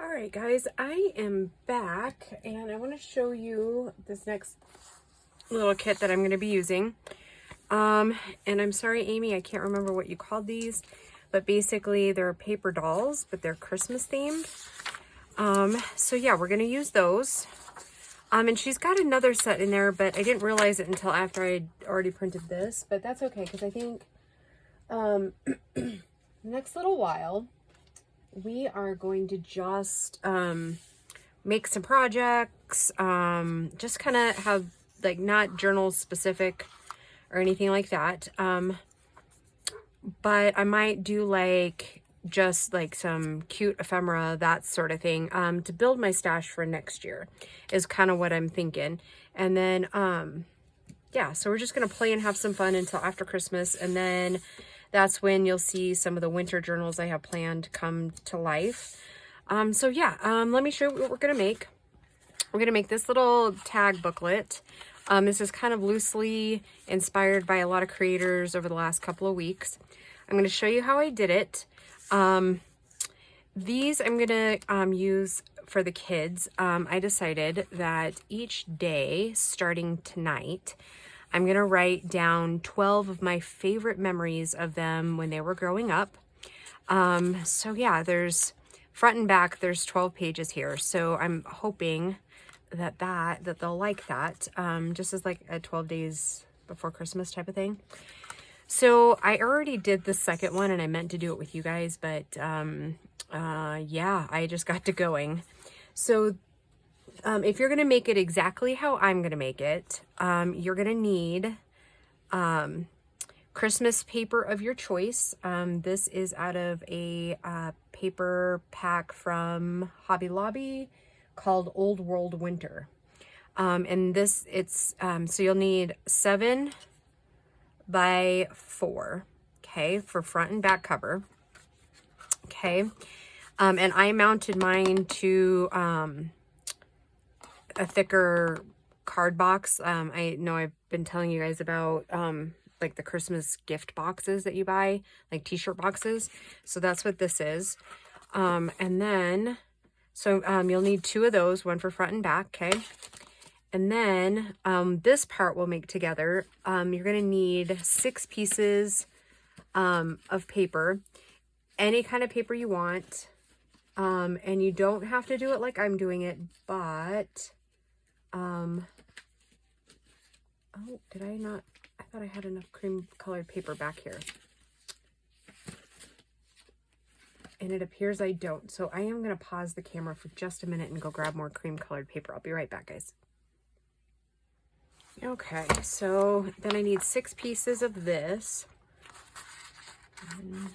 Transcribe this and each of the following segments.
All right, guys, I am back and I want to show you this next little kit that I'm going to be using. And I'm sorry, Amy, I can't remember what you called these, but basically they're paper dolls, but they're Christmas themed. So yeah, we're going to use those. And she's got another set in there, but I didn't realize it until after I'd already printed this, but that's okay, because I think, next little while, we are going to just make some projects, just kind of have like not journal specific or anything like that, but I might do like just like some cute ephemera, that sort of thing, to build my stash for next year is kind of what I'm thinking. And then yeah, so we're just gonna play and have some fun until after Christmas, and then that's when you'll see some of the winter journals I have planned come to life. So yeah, let me show you what we're gonna make. We're gonna make this little tag booklet. This is kind of loosely inspired by a lot of creators over the last couple of weeks. I'm gonna show you how I did it. These I'm gonna use for the kids. I decided that each day, starting tonight, I'm gonna write down 12 of my favorite memories of them when they were growing up. So yeah, there's front and back, there's 12 pages here. So I'm hoping that they'll like that, just as like a 12 days before Christmas type of thing. So I already did the second one and I meant to do it with you guys, but yeah, I just got to going. So if you're going to make it exactly how I'm going to make it, you're going to need Christmas paper of your choice. This is out of a paper pack from Hobby Lobby called Old World Winter. And this, it's, so you'll need 7 by 4, okay, for front and back cover. Okay. And I mounted mine to a thicker card box. I know I've been telling you guys about like the Christmas gift boxes that you buy, like t-shirt boxes. So that's what this is. And then, so you'll need 2 of those, one for front and back, okay? And then this part we'll make together. You're gonna need 6 pieces of paper, any kind of paper you want. And you don't have to do it like I'm doing it, but oh, did I not? I thought I had enough cream colored paper back here. And it appears I don't. So I am going to pause the camera for just a minute and go grab more cream colored paper. I'll be right back, guys. Okay, so then I need 6 pieces of this. 1,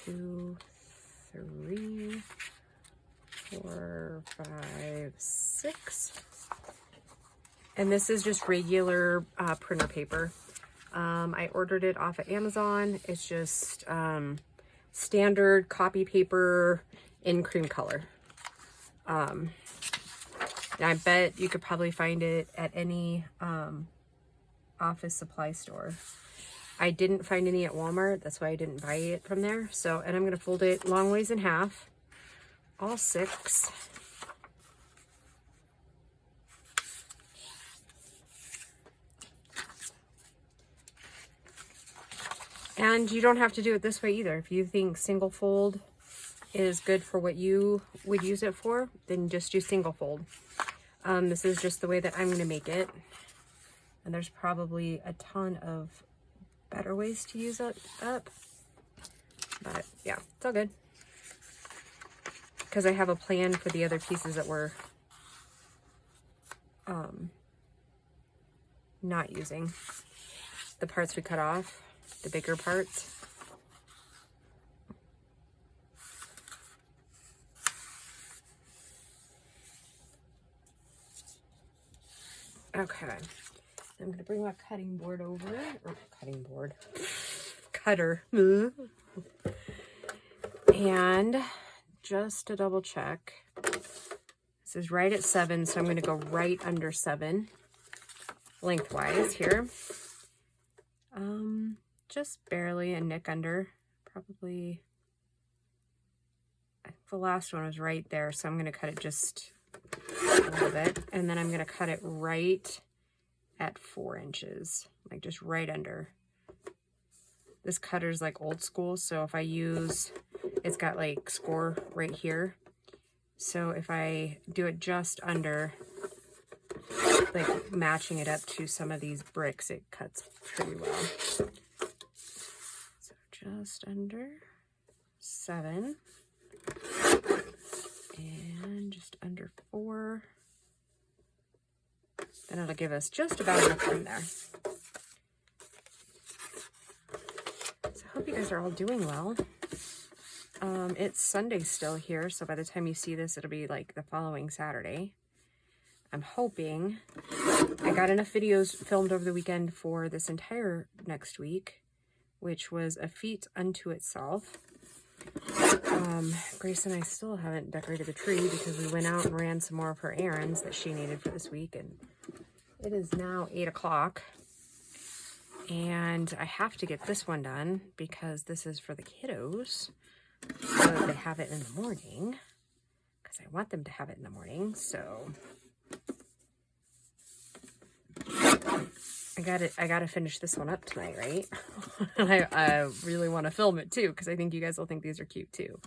2, 3, 4, 5, 6. And this is just regular printer paper. I ordered it off of Amazon. It's just standard copy paper in cream color. And I bet you could probably find it at any office supply store. I didn't find any at Walmart. That's why I didn't buy it from there. So, and I'm going to fold it long ways in half, all 6. And you don't have to do it this way either. If you think single fold is good for what you would use it for, then just do single fold. This is just the way that I'm going to make it. And there's probably a ton of better ways to use it up. But yeah, it's all good. Because I have a plan for the other pieces that we're not using. The parts we cut off, the bigger parts. Okay, I'm going to bring my cutting board over, or cutting board, cutter. And just to double check, this is right at 7, so I'm going to go right under 7 lengthwise here. Just barely a nick under, probably the last one was right there, so I'm going to cut it just a little bit. And then I'm going to cut it right at 4 inches, like just right under. This cutter's like old school, so if I use, it's got like score right here. So if I do it just under, like matching it up to some of these bricks, it cuts pretty well. So just under 7 and just under 4. Then it'll give us just about enough room there. So I hope you guys are all doing well. It's Sunday still here, so by the time you see this, it'll be like the following Saturday. I'm hoping. I got enough videos filmed over the weekend for this entire next week, which was a feat unto itself. Grace and I still haven't decorated the tree because we went out and ran some more of her errands that she needed for this week, and it is now 8 o'clock. And I have to get this one done because this is for the kiddos, so that they have it in the morning, because I want them to have it in the morning. So I gotta finish this one up tonight, right? And I really want to film it too, because I think you guys will think these are cute too.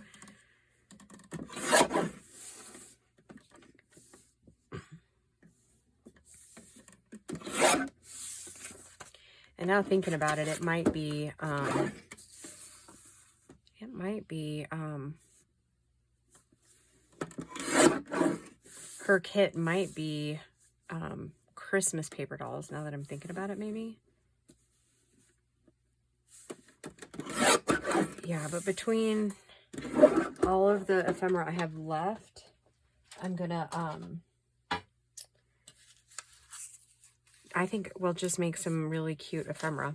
And now thinking about it, it might be her kit might be Christmas paper dolls, now that I'm thinking about it, maybe. Yeah, but between all of the ephemera I have left, I'm gonna I think we'll just make some really cute ephemera.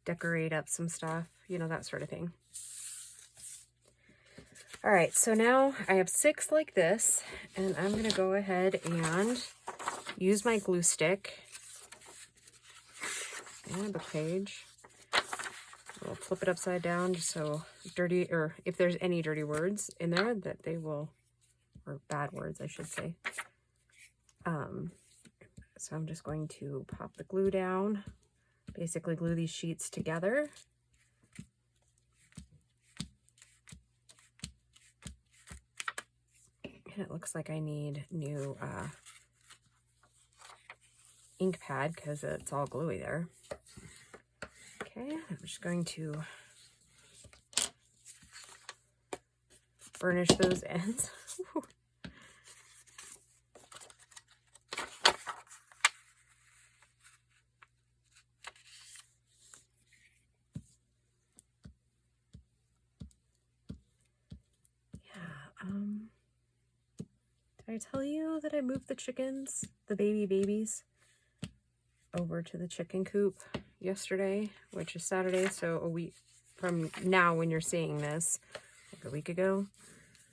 Decorate up some stuff, you know, that sort of thing. All right, so now I have 6 like this, and I'm going to go ahead and use my glue stick and a page. We'll flip it upside down just so dirty, or if there's any dirty words in there, that they will, or bad words, I should say. So I'm just going to pop the glue down, basically glue these sheets together. And it looks like I need new ink pad because it's all gluey there. Okay, I'm just going to burnish those ends. Did I tell you that I moved the chickens, the babies, over to the chicken coop yesterday, which is Saturday, so a week from now when you're seeing this, like a week ago.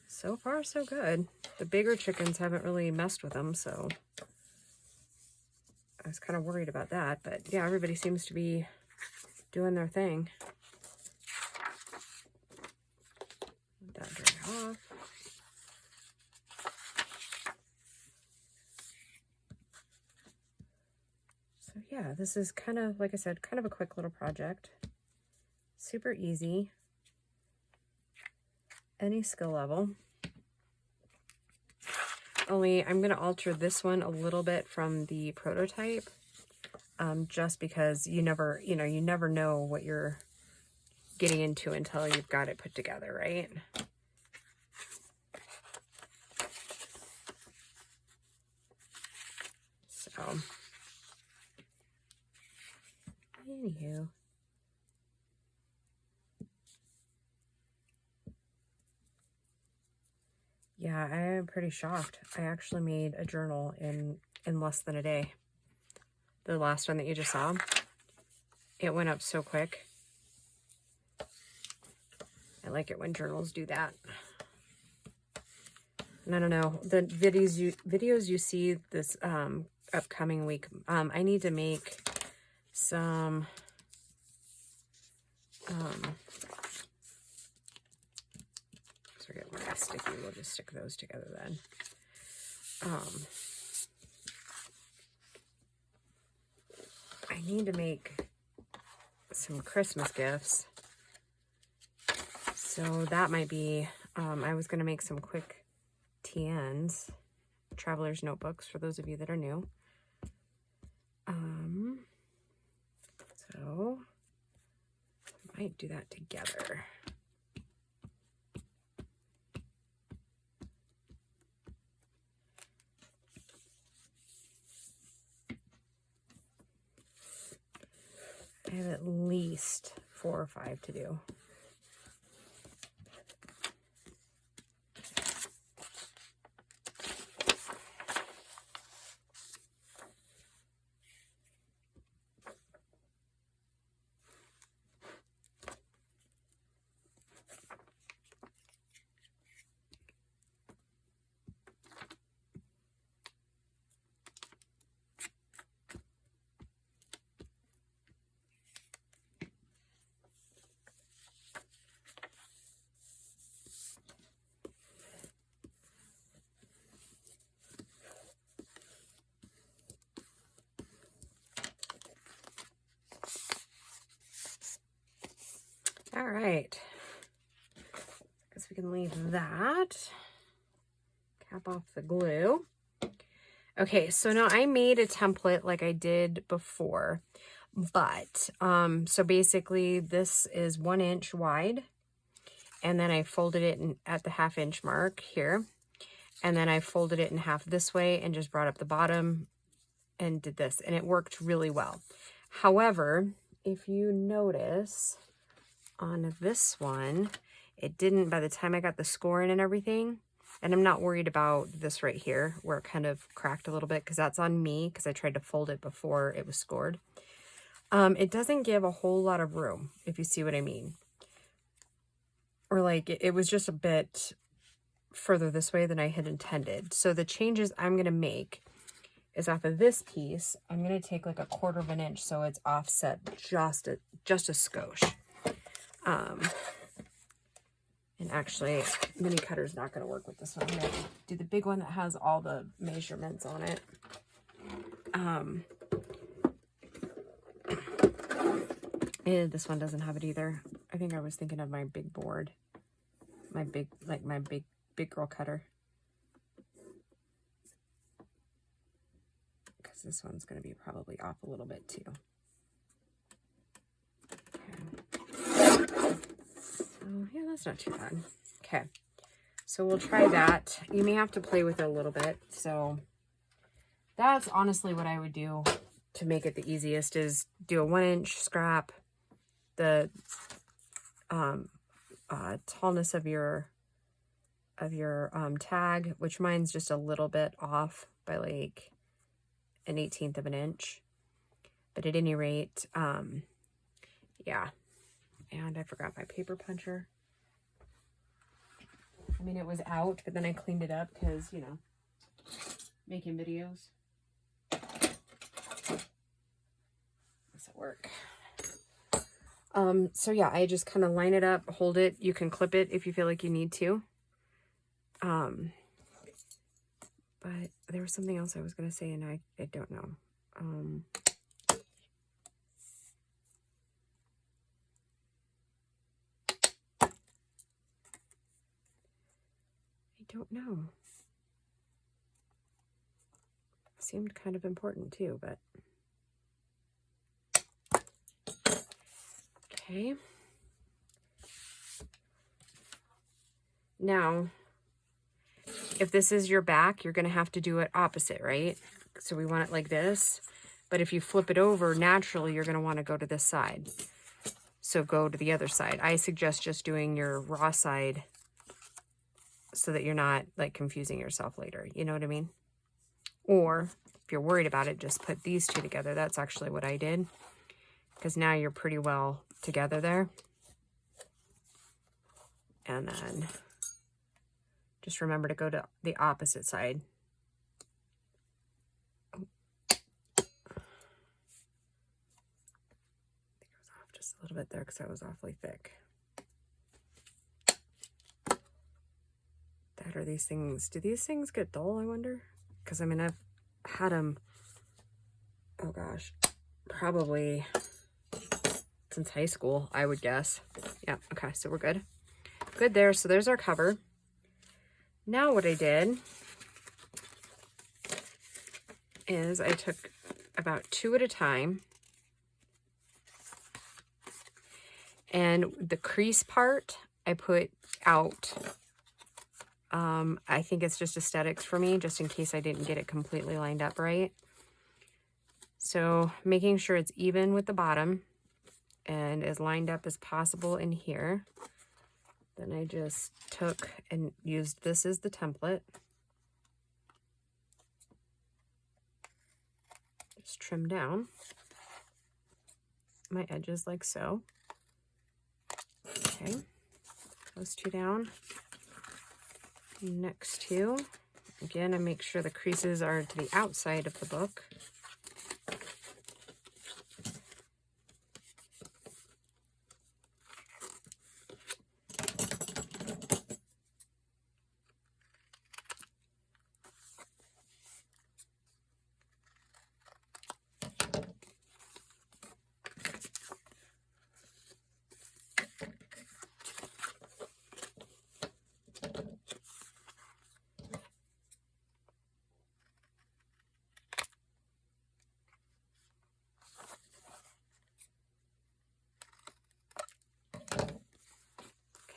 So far, so good. The bigger chickens haven't really messed with them, so I was kind of worried about that, but yeah, everybody seems to be doing their thing. Let that dry off. So yeah, this is kind of, like I said, kind of a quick little project. Super easy. Any skill level. Only I'm going to alter this one a little bit from the prototype, just because you never know what you're getting into until you've got it put together, right? So, anywho. Yeah, I am pretty shocked. I actually made a journal in less than a day. The last one that you just saw. It went up so quick. I like it when journals do that. And I don't know, the videos you see this upcoming week, I need to make some forget where I sticky. We'll just stick those together then. I need to make some Christmas gifts. So that might be, I was going to make some quick TNs, traveler's notebooks, for those of you that are new. So I might do that together. I have at least 4 or 5 to do. All right, guess we can leave that. Cap off the glue. Okay, so now I made a template like I did before, but so basically this is 1 inch wide, and then I folded it at the 1/2 inch mark here, and then I folded it in half this way and just brought up the bottom and did this, and it worked really well. However, if you notice on this one, it didn't, by the time I got the scoring and everything, and I'm not worried about this right here where it kind of cracked a little bit, because that's on me, because I tried to fold it before it was scored. It doesn't give a whole lot of room, if you see what I mean. Or like, it was just a bit further this way than I had intended. So the changes I'm going to make is off of this piece, I'm going to take like 1/4 inch so it's offset just a skosh. And actually, mini cutter's not going to work with this one. I'm going to do the big one that has all the measurements on it. And this one doesn't have it either. I think I was thinking of my big board, my big girl cutter. Because this one's going to be probably off a little bit too. Oh, yeah, that's not too bad. Okay, so we'll try that. You may have to play with it a little bit. So that's honestly what I would do to make it the easiest, is do a 1 inch scrap, the tallness of your tag, which mine's just a little bit off by like 1/18 of an inch. But at any rate, yeah. And I forgot my paper puncher. I mean, it was out, but then I cleaned it up because, you know, making videos. Does it work? So yeah, I just kind of line it up, hold it. You can clip it if you feel like you need to. But there was something else I was going to say, and I don't know. I don't know. Seemed kind of important too, but okay. Now, if this is your back, you're going to have to do it opposite, right? So we want it like this. But if you flip it over, naturally, you're going to want to go to this side. So go to the other side. I suggest just doing your raw side so that you're not like confusing yourself later. You know what I mean? Or if you're worried about it, just put these two together. That's actually what I did, because now you're pretty well together there. And then just remember to go to the opposite side. Oh. I think I was off just a little bit there because I was awfully thick. God, are these things, do these things get dull, I wonder? Because I mean, I've had them, oh gosh, probably since high school, I would guess. Yeah, okay, so we're good. Good there, so there's our cover. Now what I did is I took about 2 at a time, and the crease part I put out. I think it's just aesthetics for me, just in case I didn't get it completely lined up right. So making sure it's even with the bottom and as lined up as possible in here. Then I just took and used this as the template. Just trim down my edges like so. Okay, those 2 down. Next 2, again, I make sure the creases are to the outside of the book.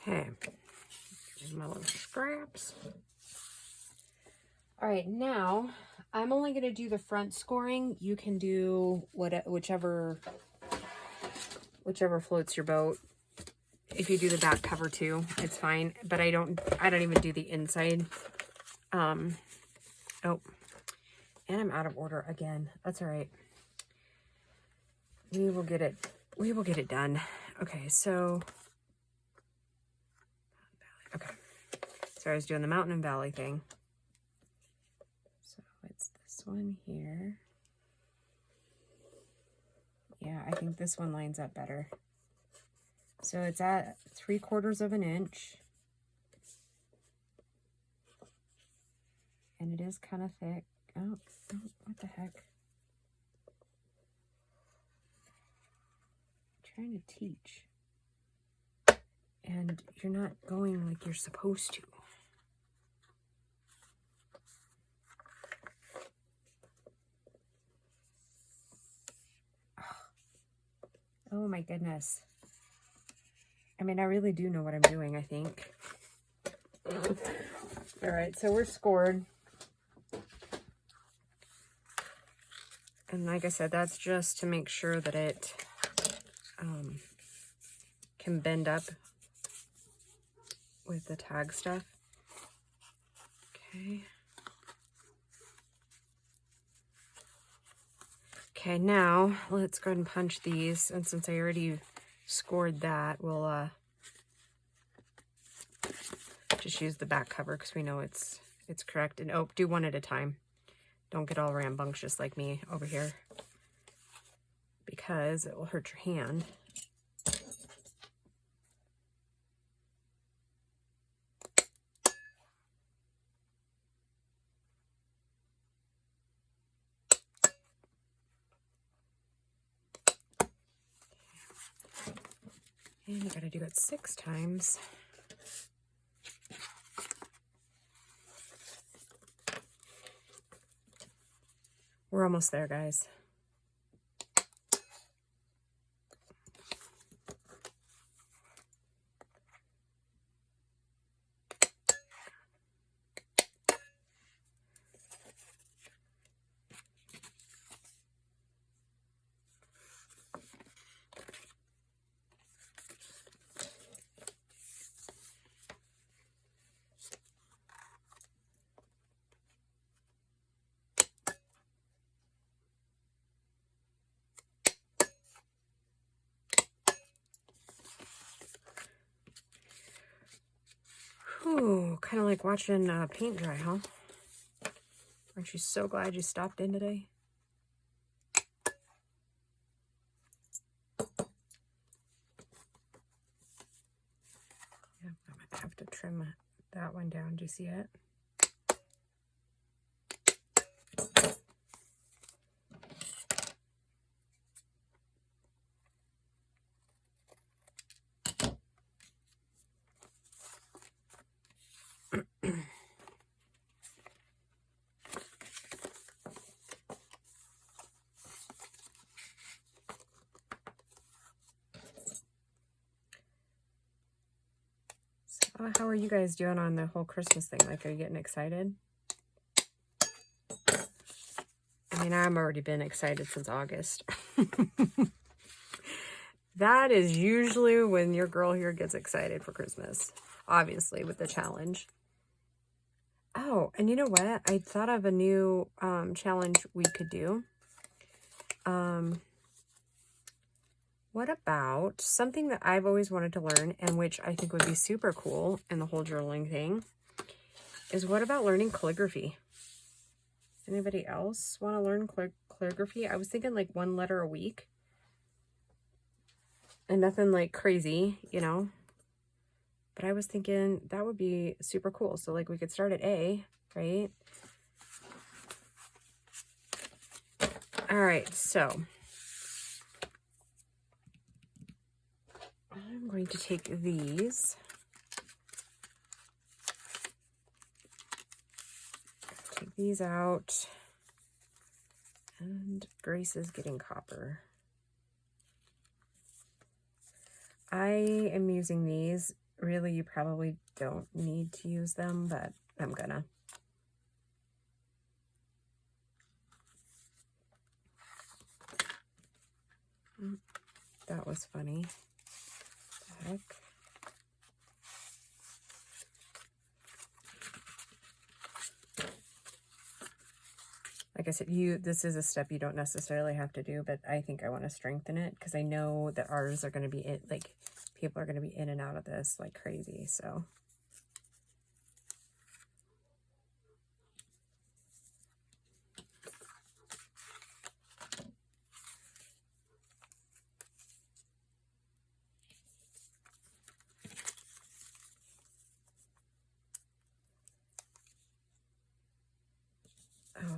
Okay, here's my little scraps. All right, now I'm only going to do the front scoring. You can do whichever floats your boat. If you do the back cover too, it's fine. But I don't even do the inside. Oh, and I'm out of order again. That's all right. We will get it done. Okay, so. Okay, so I was doing the mountain and valley thing. So it's this one here. Yeah, I think this one lines up better. So it's at 3/4 of an inch. And it is kind of thick. Oh, what the heck? I'm trying to teach. And you're not going like you're supposed to. Oh my goodness. I mean, I really do know what I'm doing, I think. All right, so we're scored. And like I said, that's just to make sure that it can bend up with the tag stuff. Okay. Okay, now let's go ahead and punch these. And since I already scored that, we'll just use the back cover because we know it's correct. And oh, do one at a time. Don't get all rambunctious like me over here because it will hurt your hand. And you gotta do it 6 times. We're almost there, guys. Ooh, kind of like watching paint dry, huh? Aren't you so glad you stopped in today? Yeah, I might have to trim that one down. Do you see it? How are you guys doing on the whole Christmas thing? Like, are you getting excited? I mean, I've already been excited since August. That is usually when your girl here gets excited for Christmas. Obviously, with the challenge. Oh, and you know what? I thought of a new challenge we could do. What about something that I've always wanted to learn, and which I think would be super cool in the whole journaling thing, is what about learning calligraphy? Anybody else want to learn calligraphy? I was thinking like 1 letter a week. And nothing like crazy, you know. But I was thinking that would be super cool. So like we could start at A, right? All right, so I'm going to take these. Take these out. And Grace is getting copper. I am using these. Really, you probably don't need to use them, but I'm gonna. That was funny. What the heck? Like I said, this is a step you don't necessarily have to do, but I think I want to strengthen it because I know that ours are going to be like people are going to be in and out of this like crazy. So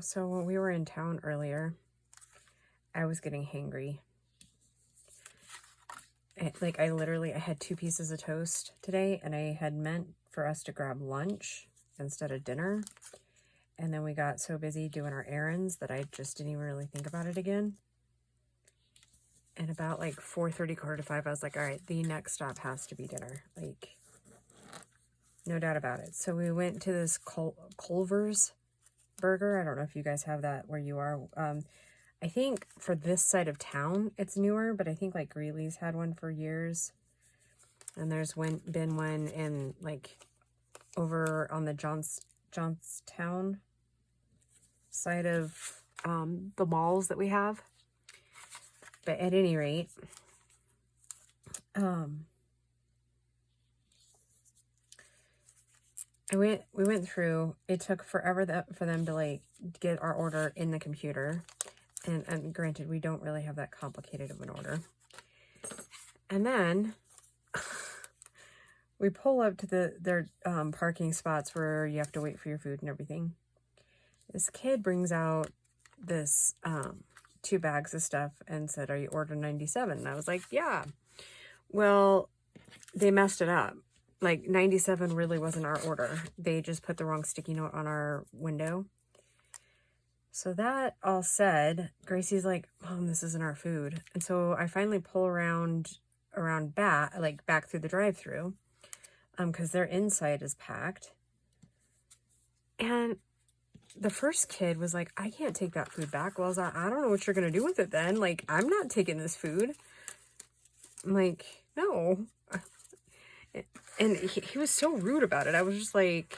so when we were in town earlier, I was getting hangry. Like I had 2 pieces of toast today, and I had meant for us to grab lunch instead of dinner. And then we got so busy doing our errands that I just didn't even really think about it again. And about like 4:30, 4:45, I was like, all right, the next stop has to be dinner. Like, no doubt about it. So we went to this Culver's burger. I don't know if you guys have that where you are. I think for this side of town, it's newer, but I think like Greeley's had one for years. And there's been one in like over on the Johnstown side of the malls that we have. But at any rate, we went through. It took forever for them to like get our order in the computer. And granted, we don't really have that complicated of an order. And then we pull up to their parking spots where you have to wait for your food and everything. This kid brings out this 2 bags of stuff and said, "Are you order 97?" And I was like, "Yeah." Well, they messed it up. Like 97 really wasn't our order. They just put the wrong sticky note on our window. So that all said, Gracie's like, "Mom, this isn't our food." And so I finally pull around back through the drive-through, because their inside is packed. And the first kid was like, "I can't take that food back." Well, I was like, "I don't know what you're gonna do with it then. Like, I'm not taking this food." I'm like, "No." And he was so rude about it. I was just like,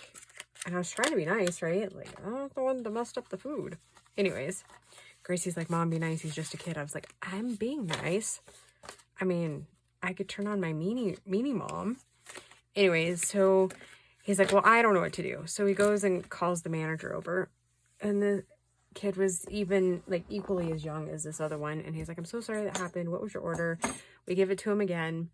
and I was trying to be nice, right? Like, I'm not the one that messed up the food. Anyways, Gracie's like, "Mom, be nice. He's just a kid." I was like, I'm being nice. I mean, I could turn on my meanie mom. Anyways, so he's like, "Well, I don't know what to do." So he goes and calls the manager over. And the kid was even like equally as young as this other one. And he's like, "I'm so sorry that happened. What was your order?" We give it to him again.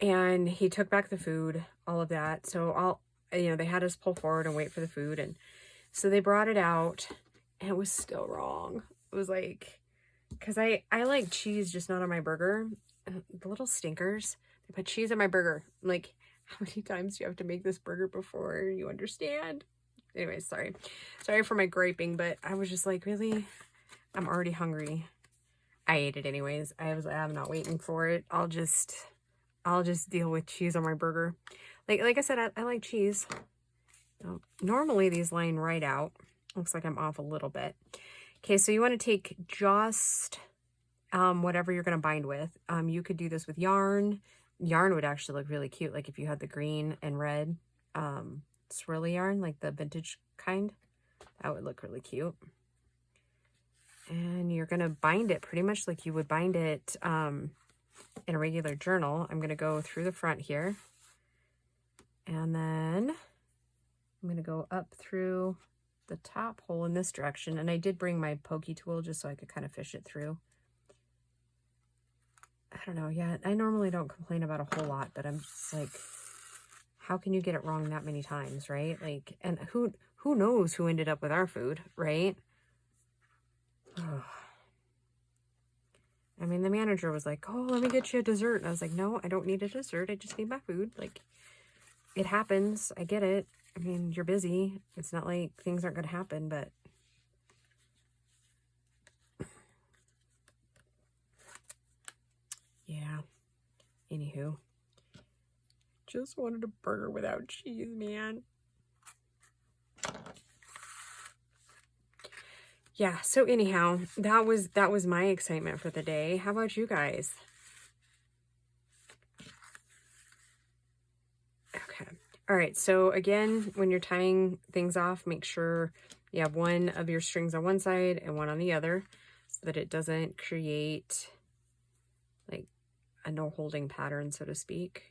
And he took back the food, all of that. So they had us pull forward and wait for the food. And so they brought it out and it was still wrong. It was like, because I like cheese, just not on my burger. The little stinkers, they put cheese on my burger. I'm like, how many times do you have to make this burger before you understand? Anyways, sorry for my griping, but I was just like, really, I'm already hungry. I ate it anyways. I was like, I'm not waiting for it. I'll just deal with cheese on my burger. Like I said, I like cheese. Normally these line right out. Looks like I'm off a little bit. Okay, so you want to take just whatever you're going to bind with. You could do this with yarn. Yarn would actually look really cute, like if you had the green and red swirly yarn, like the vintage kind. That would look really cute. And you're going to bind it pretty much like you would bind it in a regular journal. I'm going to go through the front here. And then I'm going to go up through the top hole in this direction. And I did bring my pokey tool just so I could kind of fish it through. I don't know. Yeah, I normally don't complain about a whole lot, but I'm just like, how can you get it wrong that many times, right? Like, and who knows who ended up with our food, right? Oh. I mean, the manager was like, oh, let me get you a dessert. And I was like, no, I don't need a dessert. I just need my food. Like, it happens. I get it. I mean, you're busy. It's not like things aren't going to happen, but yeah. Anywho, just wanted a burger without cheese, man. Yeah, so anyhow, that was my excitement for the day. How about you guys? Okay. All right, so again, when you're tying things off, make sure you have one of your strings on one side and one on the other so that it doesn't create like a no holding pattern, so to speak.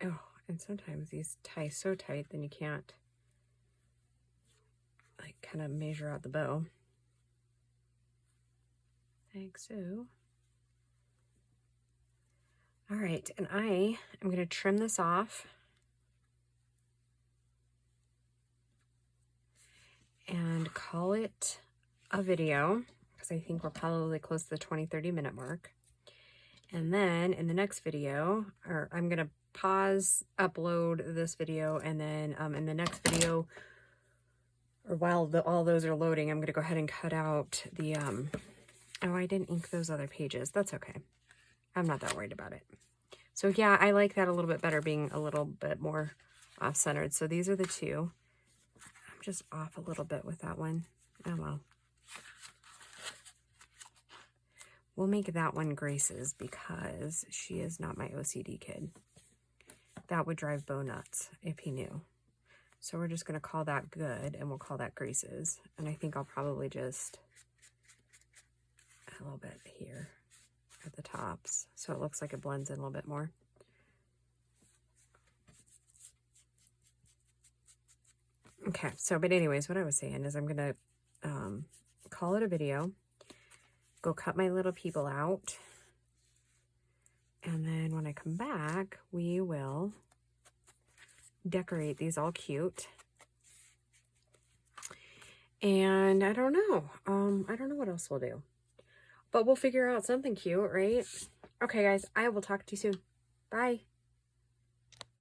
Oh, and sometimes these tie so tight, then you can't like kind of measure out the bow. Like so. All right, and I am going to trim this off. And call it a video, because I think we're probably close to the 20-30 minute mark. And then in the next video, or I'm going to pause, upload this video, and then in the next video, or while all those are loading, I'm going to go ahead and cut out the, oh, I didn't ink those other pages. That's okay. I'm not that worried about it. So yeah, I like that a little bit better, being a little bit more off-centered. So these are the two. I'm just off a little bit with that one. Oh well. We'll make that one Grace's because she is not my OCD kid. That would drive Bo nuts if he knew. So we're just going to call that good, and we'll call that Grace's. And I think I'll probably just a little bit here at the tops so it looks like it blends in a little bit more. Okay, so but anyways, what I was saying is I'm going to call it a video. Go cut my little people out. And then when I come back, we will decorate these all cute. And I don't know. I don't know what else we'll do. But we'll figure out something cute, right? Okay, guys, I will talk to you soon. Bye.